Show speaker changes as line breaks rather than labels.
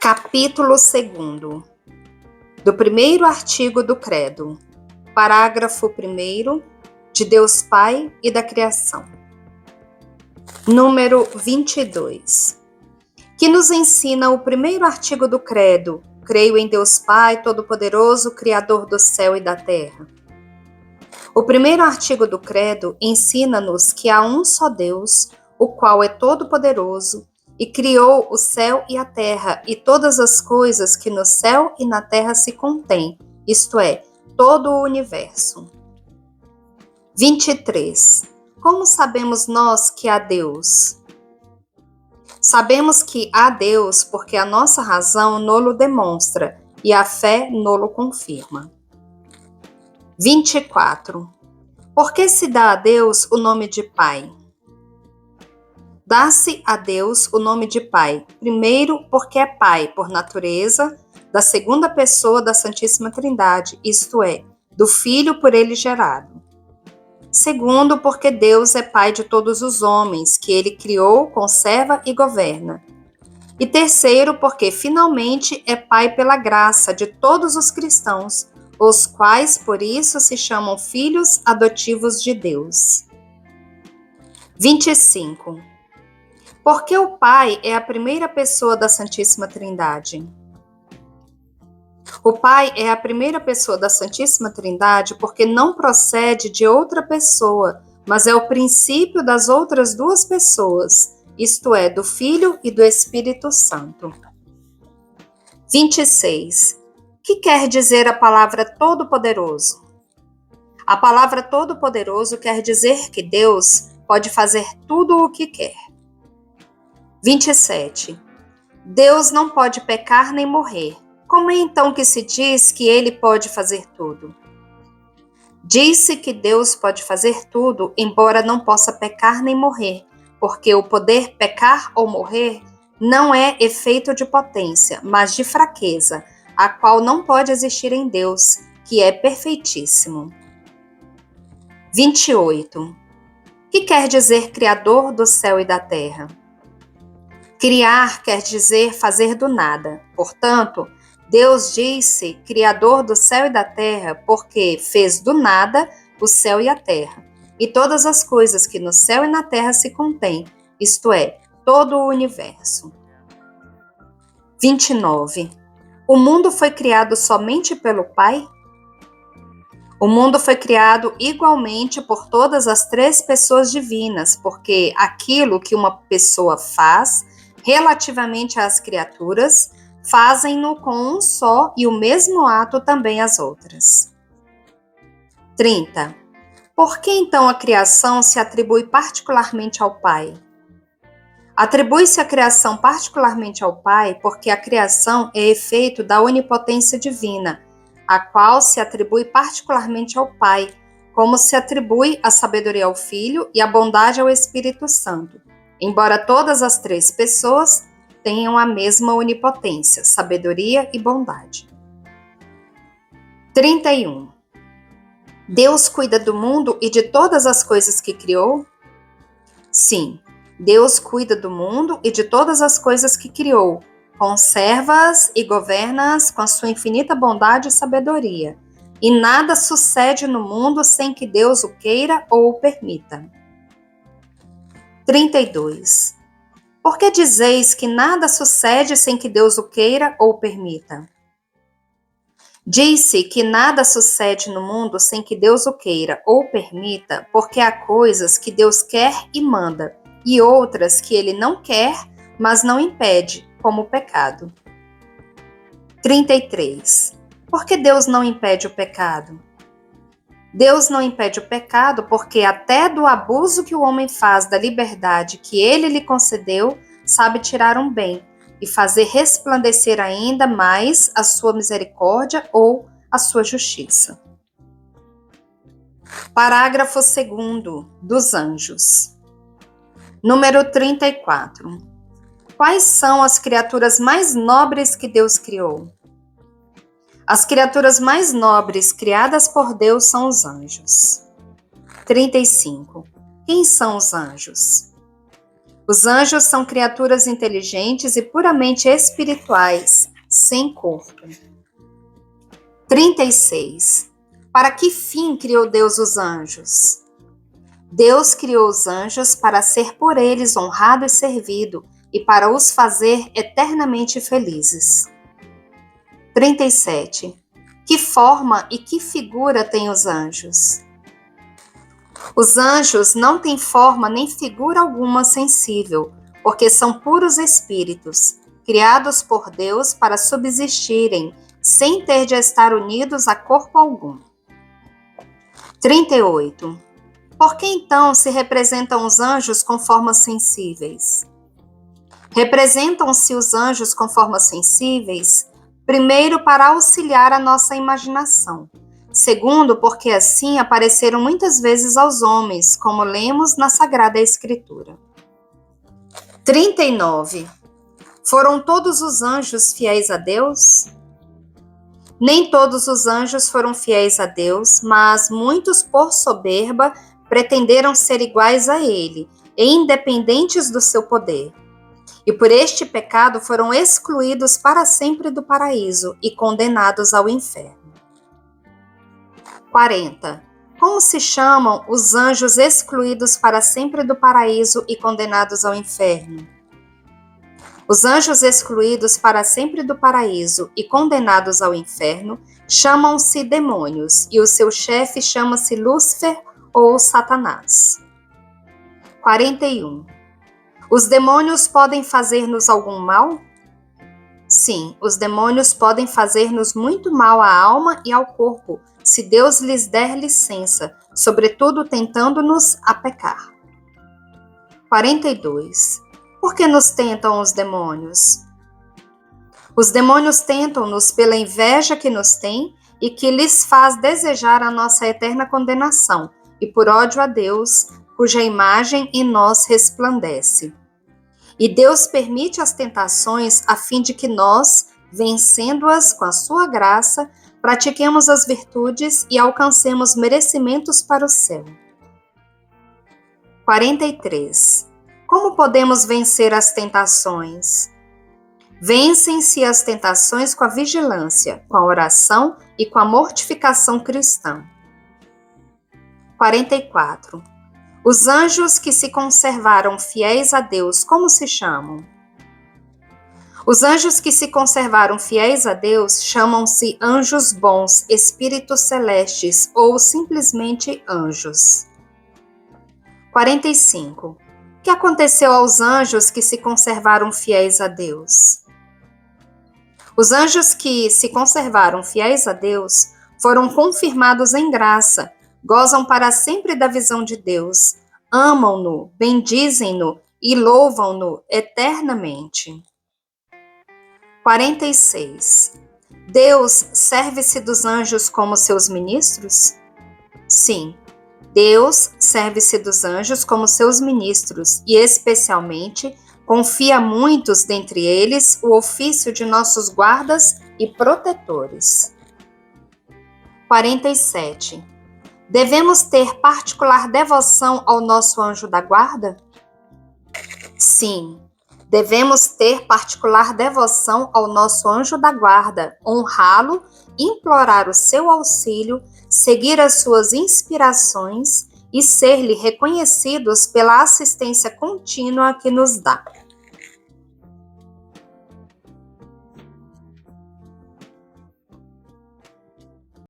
Capítulo 2º do primeiro artigo do Credo, parágrafo 1º, de Deus Pai e da Criação. Número 22, que nos ensina o primeiro artigo do Credo: creio em Deus Pai Todo-Poderoso, Criador do céu e da terra. O primeiro artigo do Credo ensina-nos que há um só Deus, o qual é todo-poderoso, e criou o céu e a terra e todas as coisas que no céu e na terra se contêm, isto é, todo o universo. 23. Como sabemos nós que há Deus? Sabemos que há Deus porque a nossa razão nolo demonstra e a fé nolo confirma. 24. Por que se dá a Deus o nome de Pai? Dá-se a Deus o nome de Pai, primeiro porque é Pai por natureza, da segunda pessoa da Santíssima Trindade, isto é, do Filho por ele gerado. Segundo, porque Deus é Pai de todos os homens, que ele criou, conserva e governa. E terceiro, porque finalmente é Pai pela graça de todos os cristãos, os quais por isso se chamam filhos adotivos de Deus. 25. Porque o Pai é a primeira pessoa da Santíssima Trindade. O Pai é a primeira pessoa da Santíssima Trindade porque não procede de outra pessoa, mas é o princípio das outras duas pessoas, isto é, do Filho e do Espírito Santo. 26. Que quer dizer a palavra Todo-Poderoso? A palavra Todo-Poderoso quer dizer que Deus pode fazer tudo o que quer. 27. Deus não pode pecar nem morrer. Como é então que se diz que ele pode fazer tudo? Diz-se que Deus pode fazer tudo, embora não possa pecar nem morrer, porque o poder pecar ou morrer não é efeito de potência, mas de fraqueza, a qual não pode existir em Deus, que é perfeitíssimo. 28. Que quer dizer Criador do céu e da terra? Criar quer dizer fazer do nada. Portanto, Deus disse Criador do céu e da terra porque fez do nada o céu e a terra, e todas as coisas que no céu e na terra se contêm, isto é, todo o universo. 29. O mundo foi criado somente pelo Pai? O mundo foi criado igualmente por todas as três pessoas divinas, porque aquilo que uma pessoa faz relativamente às criaturas, fazem-no com um só e o mesmo ato também as outras. 30. Por que então a criação se atribui particularmente ao Pai? Atribui-se a criação particularmente ao Pai porque a criação é efeito da onipotência divina, a qual se atribui particularmente ao Pai, como se atribui a sabedoria ao Filho e a bondade ao Espírito Santo, embora todas as três pessoas tenham a mesma onipotência, sabedoria e bondade. 31. Deus cuida do mundo e de todas as coisas que criou? Sim, Deus cuida do mundo e de todas as coisas que criou, conserva-as e governa-as com a sua infinita bondade e sabedoria, e nada sucede no mundo sem que Deus o queira ou o permita. 32. Por que dizeis que nada sucede sem que Deus o queira ou o permita? Diz-se que nada sucede no mundo sem que Deus o queira ou o permita, porque há coisas que Deus quer e manda, e outras que ele não quer, mas não impede, como o pecado. 33. Por que Deus não impede o pecado? Deus não impede o pecado porque até do abuso que o homem faz da liberdade que ele lhe concedeu, sabe tirar um bem e fazer resplandecer ainda mais a sua misericórdia ou a sua justiça. Parágrafo 2º dos Anjos. Número 34. Quais são as criaturas mais nobres que Deus criou? As criaturas mais nobres criadas por Deus são os anjos. 35. Quem são os anjos? Os anjos são criaturas inteligentes e puramente espirituais, sem corpo. 36. Para que fim criou Deus os anjos? Deus criou os anjos para ser por eles honrado e servido e para os fazer eternamente felizes. 37. Que forma e que figura têm os anjos? Os anjos não têm forma nem figura alguma sensível, porque são puros espíritos, criados por Deus para subsistirem, sem ter de estar unidos a corpo algum. 38. Por que então se representam os anjos com formas sensíveis? Representam-se os anjos com formas sensíveis, primeiro, para auxiliar a nossa imaginação. Segundo, porque assim apareceram muitas vezes aos homens, como lemos na Sagrada Escritura. 39. Foram todos os anjos fiéis a Deus? Nem todos os anjos foram fiéis a Deus, mas muitos, por soberba, pretenderam ser iguais a ele, e independentes do seu poder. E por este pecado foram excluídos para sempre do paraíso e condenados ao inferno. 40. Como se chamam os anjos excluídos para sempre do paraíso e condenados ao inferno? Os anjos excluídos para sempre do paraíso e condenados ao inferno chamam-se demônios, e o seu chefe chama-se Lúcifer ou Satanás. 41. Os demônios podem fazer-nos algum mal? Sim, os demônios podem fazer-nos muito mal à alma e ao corpo, se Deus lhes der licença, sobretudo tentando-nos a pecar. 42. Por que nos tentam os demônios? Os demônios tentam-nos pela inveja que nos têm e que lhes faz desejar a nossa eterna condenação, e por ódio a Deus, cuja imagem em nós resplandece. E Deus permite as tentações a fim de que nós, vencendo-as com a sua graça, pratiquemos as virtudes e alcancemos merecimentos para o céu. 43. Como podemos vencer as tentações? Vencem-se as tentações com a vigilância, com a oração e com a mortificação cristã. 44. Os anjos que se conservaram fiéis a Deus, como se chamam? Os anjos que se conservaram fiéis a Deus chamam-se anjos bons, espíritos celestes ou simplesmente anjos. 45. O que aconteceu aos anjos que se conservaram fiéis a Deus? Os anjos que se conservaram fiéis a Deus foram confirmados em graça, gozam para sempre da visão de Deus, amam-no, bendizem-no e louvam-no eternamente. 46. Deus serve-se dos anjos como seus ministros? Sim, Deus serve-se dos anjos como seus ministros e, especialmente, confia a muitos dentre eles o ofício de nossos guardas e protetores. 47. Devemos ter particular devoção ao nosso anjo da guarda? Sim, devemos ter particular devoção ao nosso anjo da guarda, honrá-lo, implorar o seu auxílio, seguir as suas inspirações e ser-lhe reconhecidos pela assistência contínua que nos dá.